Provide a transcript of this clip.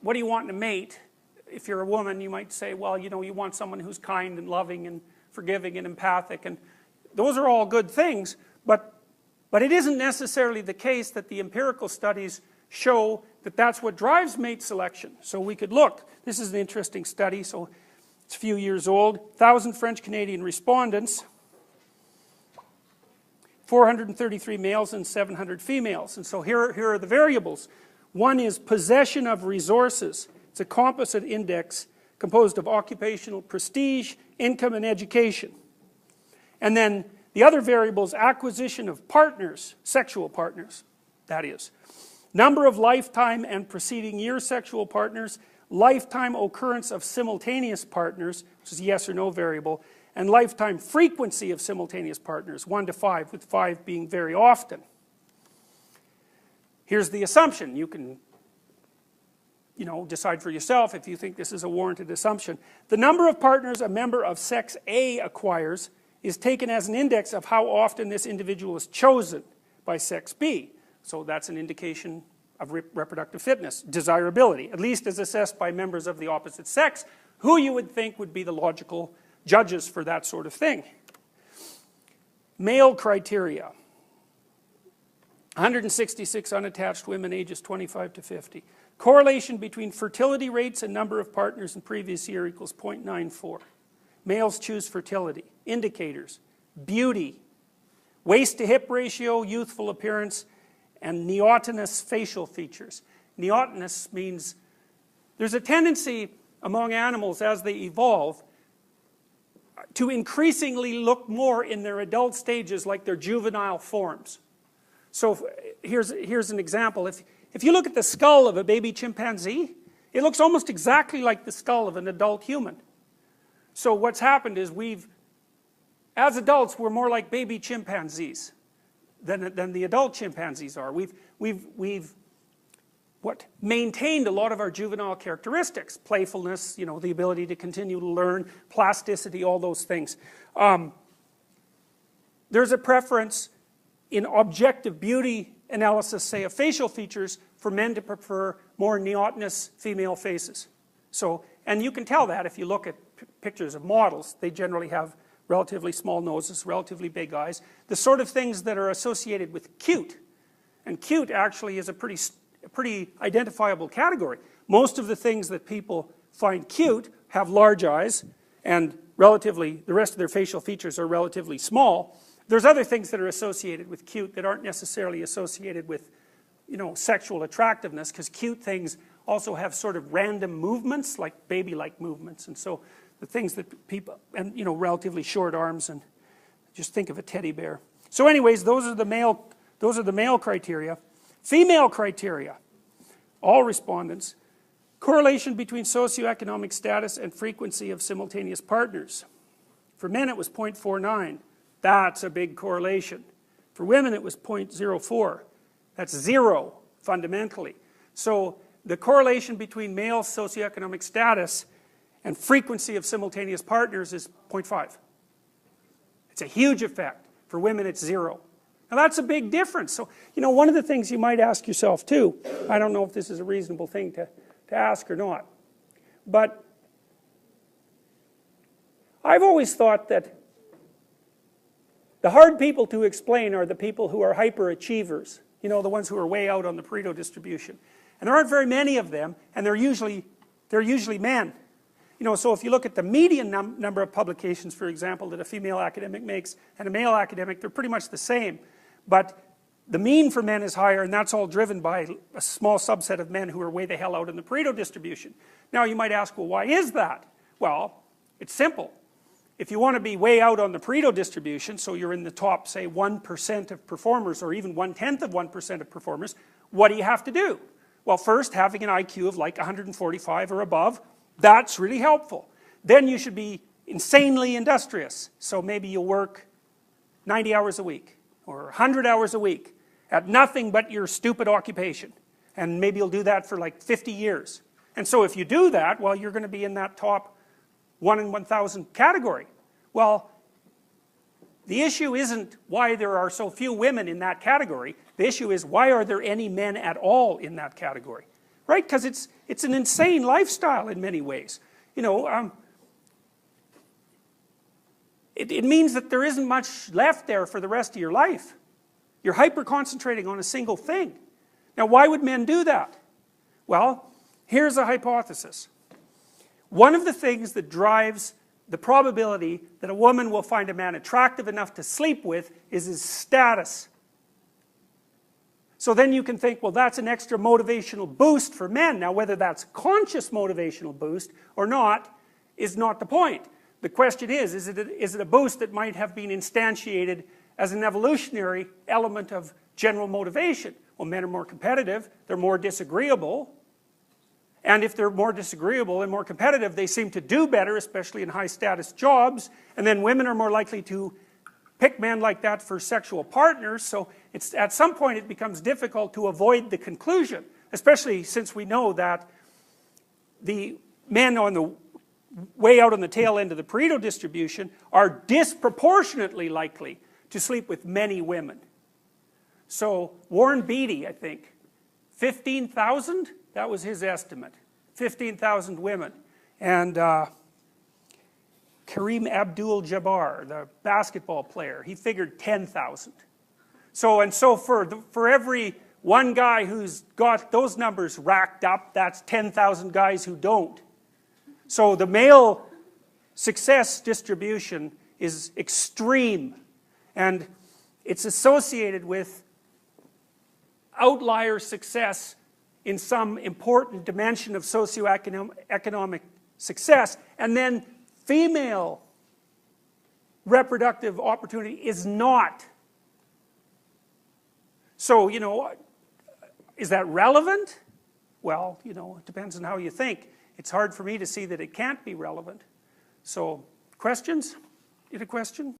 what do you want in a mate? If you're a woman, you might say, well, you know, you want someone who's kind and loving and forgiving and empathic, and those are all good things, but it isn't necessarily the case that the empirical studies show that that's what drives mate selection. So we could look, this is an interesting study, so it's a few years old, 1,000 French-Canadian respondents, 433 males and 700 females, and so here are the variables. One is possession of resources. It's a composite index composed of occupational prestige, income, and education. And then the other variable is acquisition of partners, sexual partners, that is. Number of lifetime and preceding year sexual partners, lifetime occurrence of simultaneous partners, which is a yes or no variable, and lifetime frequency of simultaneous partners, 1 to 5, with 5 being very often. Here's the assumption. You can, you know, decide for yourself if you think this is a warranted assumption. The number of partners a member of sex A acquires is taken as an index of how often this individual is chosen by sex B. So that's an indication of reproductive fitness, desirability, at least as assessed by members of the opposite sex, who you would think would be the logical judges for that sort of thing. Male criteria. 166 unattached women ages 25 to 50. Correlation between fertility rates and number of partners in previous year equals 0.94. Males choose fertility. Indicators: beauty, waist to hip ratio, youthful appearance, and neotenous facial features. Neotenous means there's a tendency among animals as they evolve to increasingly look more in their adult stages like their juvenile forms. So here's an example. If you look at the skull of a baby chimpanzee, it looks almost exactly like the skull of an adult human. So what's happened is as adults, we're more like baby chimpanzees than the adult chimpanzees are. We've maintained a lot of our juvenile characteristics, playfulness, you know, the ability to continue to learn, plasticity, all those things. There's a preference in objective beauty analysis, say of facial features, for men to prefer more neotenous female faces. So, and you can tell that if you look at pictures of models. They generally have relatively small noses, relatively big eyes, the sort of things that are associated with cute. And cute actually is a pretty identifiable category. Most of the things that people find cute have large eyes, and the rest of their facial features are relatively small. There's other things that are associated with cute that aren't necessarily associated with, you know, sexual attractiveness, because cute things also have sort of random movements, like baby-like movements, and so the things that people, and you know, relatively short arms, and just think of a teddy bear. So anyways, those are the male criteria. Female criteria, all respondents, correlation between socioeconomic status and frequency of simultaneous partners. For men it was 0.49. That's a big correlation. For women it was 0.04. That's zero, fundamentally. So the correlation between male socioeconomic status and frequency of simultaneous partners is 0.5. It's a huge effect. For women it's 0. Now that's a big difference. So, you know, one of the things you might ask yourself too, I don't know if this is a reasonable thing to ask or not, but I've always thought that the hard people to explain are the people who are hyperachievers, you know, the ones who are way out on the Pareto distribution. And there aren't very many of them, and they're usually men. You know, so if you look at the median number of publications, for example, that a female academic makes and a male academic, they're pretty much the same. But the mean for men is higher, and that's all driven by a small subset of men who are way the hell out in the Pareto distribution. Now you might ask, well, why is that? Well, it's simple. If you want to be way out on the Pareto distribution, so you're in the top, say, 1% of performers, or even 1/10 of 1% of performers, what do you have to do? Well, first, having an IQ of like 145 or above, that's really helpful. Then you should be insanely industrious. So maybe you'll work 90 hours a week, or 100 hours a week, at nothing but your stupid occupation. And maybe you'll do that for like 50 years. And so if you do that, well, you're going to be in that top 1 in 1,000 category. Well, the issue isn't why there are so few women in that category. The issue is, why are there any men at all in that category? right? Because it's an insane lifestyle in many ways. You know, it means that there isn't much left there for the rest of your life. You're hyper-concentrating on a single thing. Now, why would men do that? Well, here's a hypothesis. One of the things that drives the probability that a woman will find a man attractive enough to sleep with is his status. So then you can think, well, that's an extra motivational boost for men. Now, whether that's conscious motivational boost or not is not the point. The question is it a boost that might have been instantiated as an evolutionary element of general motivation? Well, men are more competitive, they're more disagreeable, and if they're more disagreeable and more competitive, they seem to do better, especially in high status jobs, and then women are more likely to pick men like that for sexual partners, so at some point it becomes difficult to avoid the conclusion, especially since we know that the men on the way out on the tail end of the Pareto distribution are disproportionately likely to sleep with many women. So Warren Beatty, I think, 15,000, that was his estimate, 15,000 women. And Kareem Abdul-Jabbar, the basketball player, he figured 10,000. So for every one guy who's got those numbers racked up, that's 10,000 guys who don't. So the male success distribution is extreme, and it's associated with outlier success in some important dimension of socioeconomic success, and then female reproductive opportunity is not. So, you know, is that relevant? Well, you know, it depends on how you think. It's hard for me to see that it can't be relevant. So, questions? You had a question?